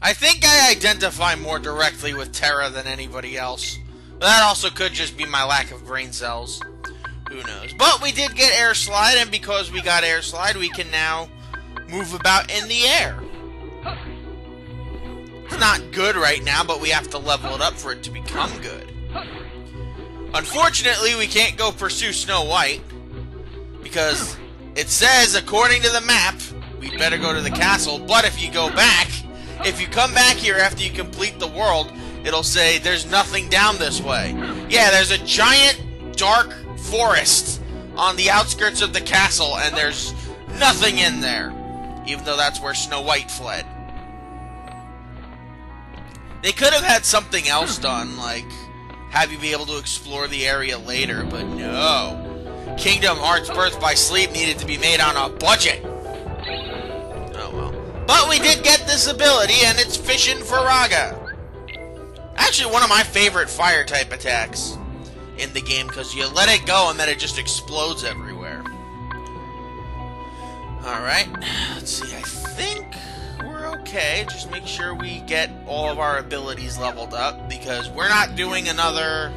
I think I identify more directly with Terra than anybody else. But that also could just be my lack of brain cells. Who knows? But we did get Air Slide, and because we got Air Slide, we can now move about in the air. It's not good right now, but we have to level it up for it to become good. Unfortunately, we can't go pursue Snow White, because it says, according to the map, we'd better go to the castle, but if you go back, if you come back here after you complete the world, it'll say there's nothing down this way. Yeah, there's a giant, dark forest on the outskirts of the castle, and there's nothing in there, even though that's where Snow White fled. They could have had something else done, like have you be able to explore the area later, but no. Kingdom Hearts Birth by Sleep needed to be made on a budget. Oh well. But we did get this ability, and it's Fishin' Faraga. Actually, one of my favorite fire-type attacks in the game, because you let it go and then it just explodes everywhere. Alright, let's see, I think we're okay. Just make sure we get all of our abilities leveled up, because we're not doing another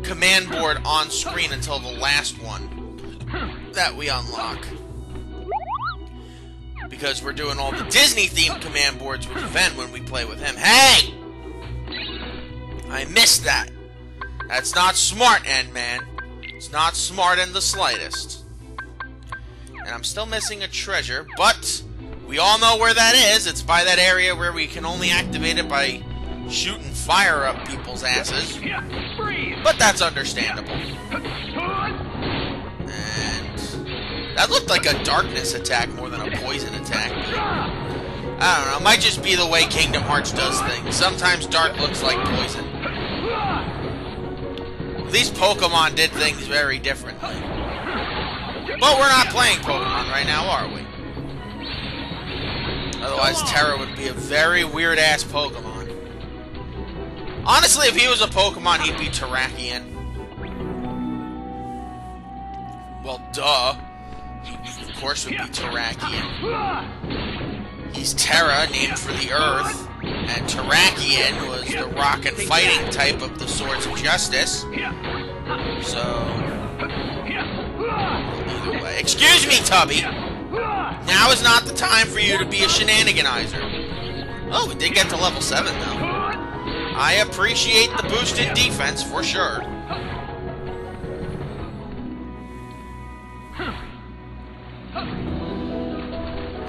command board on screen until the last one that we unlock. Because we're doing all the Disney-themed command boards with Ven when we play with him. Hey! I missed that. That's not smart, N-Man. It's not smart in the slightest. And I'm still missing a treasure, but we all know where that is. It's by that area where we can only activate it by shooting fire up people's asses. But that's understandable. And that looked like a darkness attack more than a poison attack. I don't know. It might just be the way Kingdom Hearts does things. Sometimes dark looks like poison. These Pokemon did things very differently. But we're not playing Pokemon right now, are we? Otherwise, Terra would be a very weird-ass Pokemon. Honestly, if he was a Pokemon, he'd be Terrakion. Well, duh. He, of course, would be Terrakion. He's Terra, named for the Earth, and Terrakion was the rock and fighting type of the Swords of Justice. So, either way. Excuse me, Tubby! Now is not the time for you to be a shenaniganizer. Oh, we did get to level 7, though. I appreciate the boost in defense, for sure.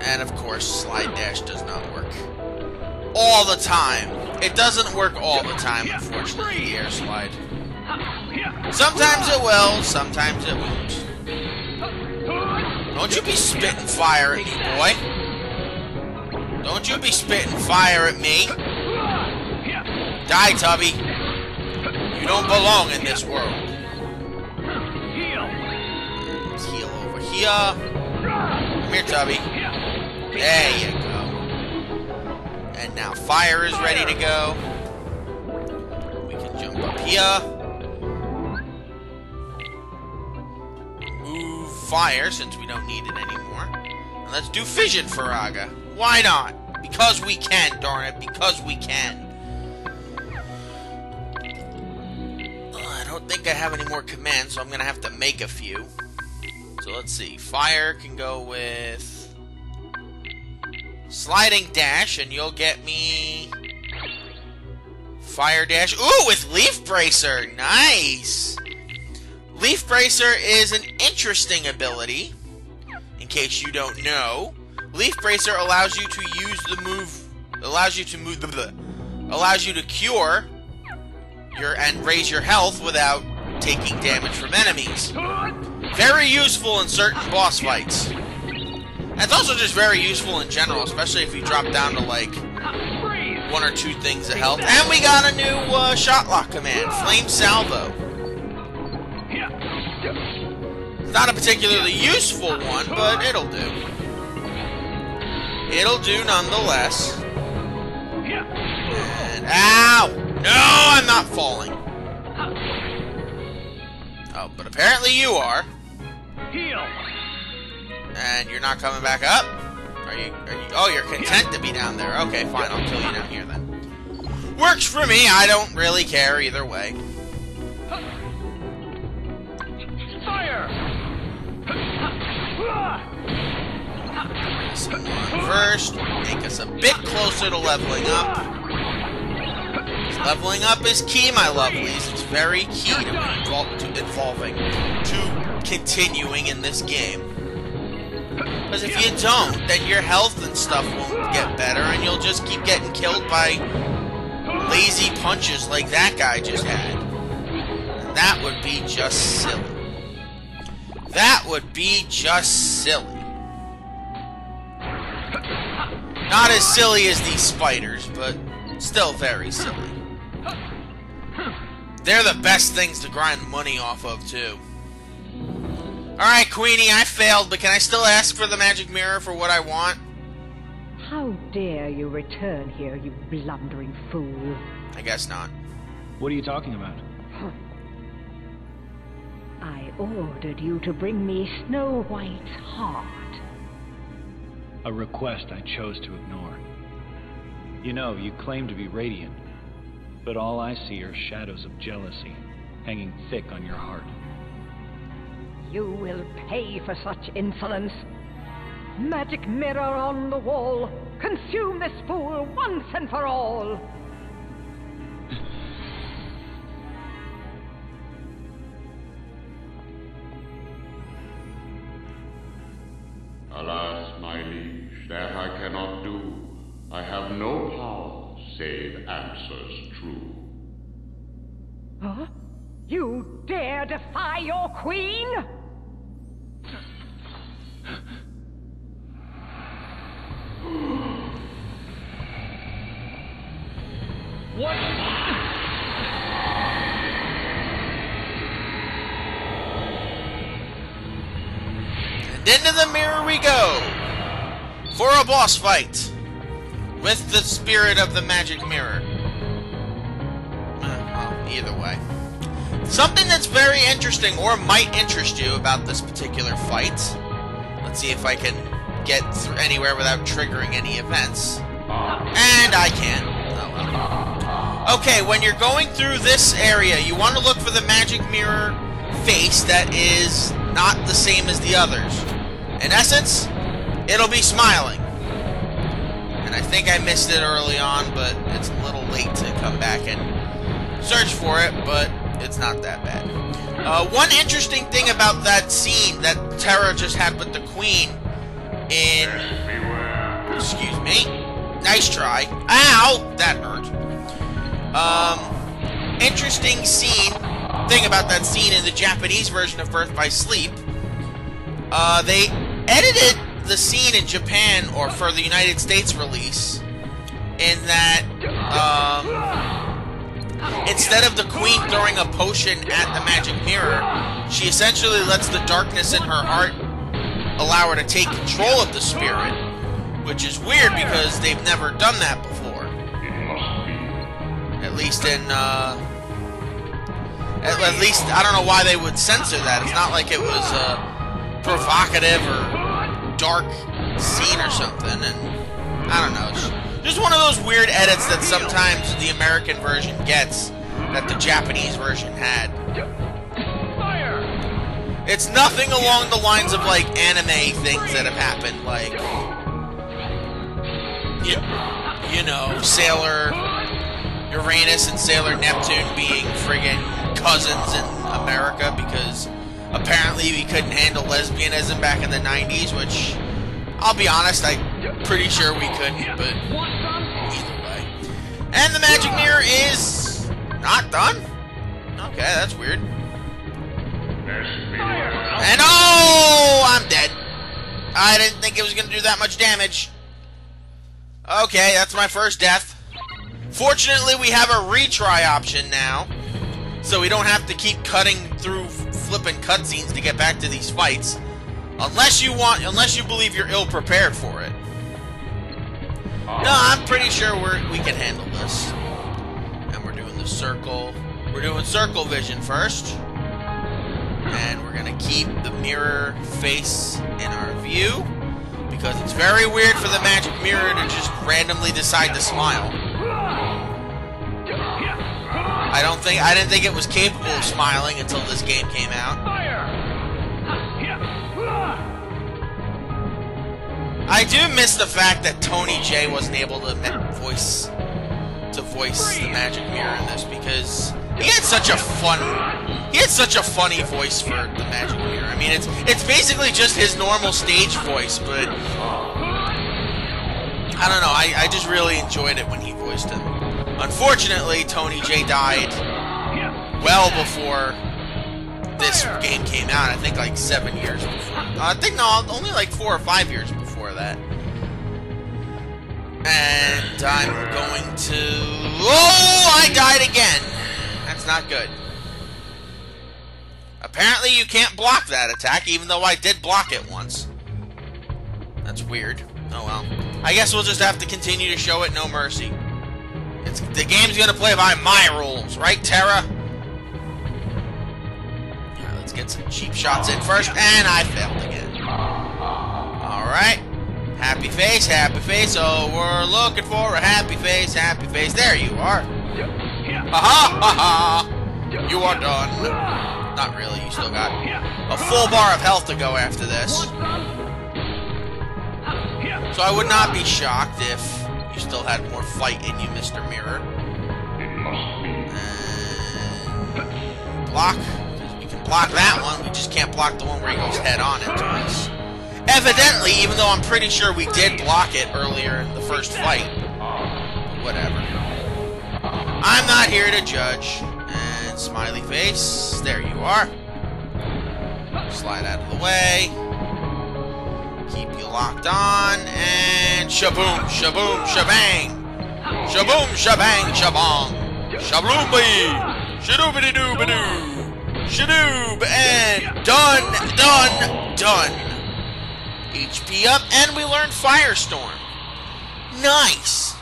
And of course, slide dash does not work all the time. It doesn't work all the time, unfortunately, the air slide. Sometimes it will, sometimes it won't. Don't you be spitting fire at me, boy. Don't you be spitting fire at me. Die, Tubby. You don't belong in this world. Let's heal over here. Come here, Tubby. There you go. And now fire is ready to go. We can jump up here. Move fire since we don't need it anymore. And let's do Fission Faraga. Why not? Because we can, darn it. Because we can. I don't think I have any more commands, so I'm going to have to make a few. So let's see. Fire can go with sliding dash, and you'll get me fire dash. Ooh, with Leaf Bracer. Nice. Leaf Bracer is an interesting ability. In case you don't know, Leaf Bracer allows you to use the move. Allows you to cure and raise your health without taking damage from enemies. Very useful in certain boss fights. And it's also just very useful in general, especially if you drop down to like 1 or 2 things of health. And we got a new shot lock command, Flame Salvo. It's not a particularly useful one, but it'll do. It'll do nonetheless. And ow! No, I'm not falling. Oh, but apparently you are. And you're not coming back up? Oh, you're content to be down there. Okay, fine, I'll kill you down here then. Works for me, I don't really care either way. Fire! First, make us a bit closer to leveling up. Leveling up is key, my lovelies. It's very key to evolving, to continuing in this game. Because if you don't, then your health and stuff won't get better, and you'll just keep getting killed by lazy punches like that guy just had. And that would be just silly. That would be just silly. Not as silly as these spiders, but still very silly. They're the best things to grind money off of, too. Alright, Queenie, I failed, but can I still ask for the magic mirror for what I want? How dare you return here, you blundering fool? I guess not. What are you talking about? I ordered you to bring me Snow White's heart. A request I chose to ignore. You know, you claim to be radiant, but all I see are shadows of jealousy hanging thick on your heart. You will pay for such insolence. Magic mirror on the wall, consume this fool once and for all. Alas, my liege, that I cannot do. I have no power save answers true. Huh? You dare defy your queen? What? And into the mirror we go for a boss fight with the spirit of the magic mirror. Well, either way. Something that's very interesting, or might interest you, about this particular fight. Let's see if I can get anywhere without triggering any events. And I can. Oh well. Okay, when you're going through this area, you want to look for the magic mirror face that is not the same as the others. In essence, it'll be smiling. And I think I missed it early on, but it's a little late to come back and search for it, but it's not that bad. One interesting thing about that scene that Terra just had with the Queen in... Excuse me. Nice try. Ow! That hurt. Interesting thing about that scene in the Japanese version of Birth by Sleep. They edited the scene in Japan, or for the United States release, in that, instead of the Queen throwing a potion at the magic mirror, she essentially lets the darkness in her heart allow her to take control of the spirit, which is weird because they've never done that before. At least in, at least, I don't know why they would censor that. It's not like it was a provocative or dark scene or something, and I don't know. It's just one of those weird edits that sometimes the American version gets that the Japanese version had. It's nothing along the lines of, like, anime things that have happened, like, you know, Sailor Uranus and Sailor Neptune being friggin' cousins in America because apparently we couldn't handle lesbianism back in the 90s, which, I'll be honest, I'm pretty sure we couldn't, but either way. And the magic mirror is not done? Okay, that's weird. And oh, I'm dead. I didn't think it was going to do that much damage. Okay, that's my first death. Fortunately, we have a retry option now, so we don't have to keep cutting through flipping cutscenes to get back to these fights, unless you believe you're ill-prepared for it. No, I'm pretty sure we can handle this. And we're doing the circle. We're doing circle vision first. And we're going to keep the mirror face in our view, Because it's very weird for the magic mirror to just randomly decide to smile. I didn't think it was capable of smiling until this game came out. I do miss the fact that Tony J wasn't able to voice the magic mirror in this, because he had such a funny voice for the magic mirror. I mean, it's basically just his normal stage voice, but I don't know. I just really enjoyed it when he voiced him. Unfortunately, Tony J died well before this game came out. I think like 7 years before. I think no, only like 4 or 5 years before that. And I'm going to... Oh, I died again. That's not good. Apparently you can't block that attack, even though I did block it once. That's weird. Oh well. I guess we'll just have to continue to show it no mercy. The game's gonna play by my rules, right, Terra? Alright, let's get some cheap shots in first, and I failed again. Alright. Happy face, happy face. Oh, we're looking for a happy face, happy face. There you are. Ha ha! You are done. Not really, you still got a full bar of health to go after this. So I would not be shocked if you still had more fight in you, Mr. Mirror. And block, because we can block that one, we just can't block the one where he goes head on into us. Evidently, even though I'm pretty sure we did block it earlier in the first fight. Whatever. I'm not here to judge. And smiley face. There you are. Slide out of the way. Keep you locked on. And shaboom, shaboom, shabang. Shaboom, shabang, shabong. Shabloomby. Shadoobity-doo-ba-doo. Shadoob. And done, done, done. HP up, and we learned Firestorm. Nice!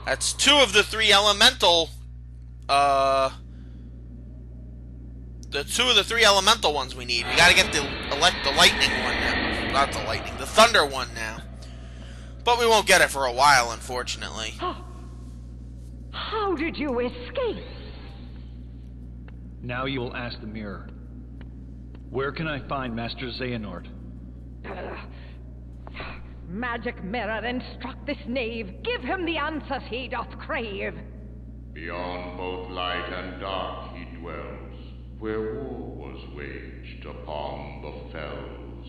That's 2 of the 3 elemental, the 2 of the 3 elemental ones we need. We gotta get the lightning one now. Not the lightning, the thunder one now. But we won't get it for a while, unfortunately. How did you escape? Now you will ask the mirror. Where can I find Master Xehanort? Magic mirror, instruct this knave. Give him the answers he doth crave. Beyond both light and dark he dwells, where war was waged upon the fells.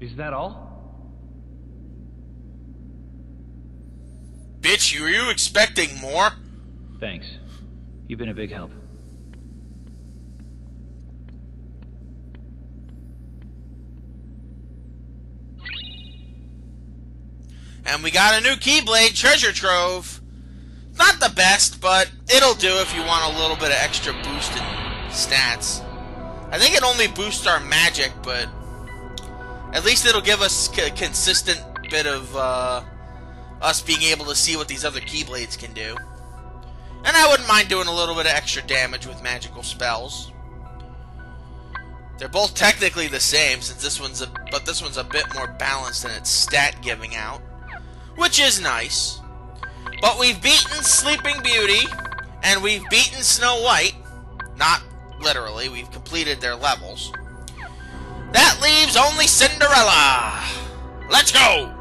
Is that all? Bitch, were you expecting more? Thanks. You've been a big help. And we got a new Keyblade treasure trove. Not the best, but it'll do if you want a little bit of extra boost in stats. I think it only boosts our magic, but at least it'll give us a consistent bit of us being able to see what these other Keyblades can do. And I wouldn't mind doing a little bit of extra damage with magical spells. They're both technically the same, since this one's a bit more balanced in its stat giving out, which is nice. But we've beaten Sleeping Beauty, and we've beaten Snow White. Not literally, we've completed their levels. That leaves only Cinderella. Let's go!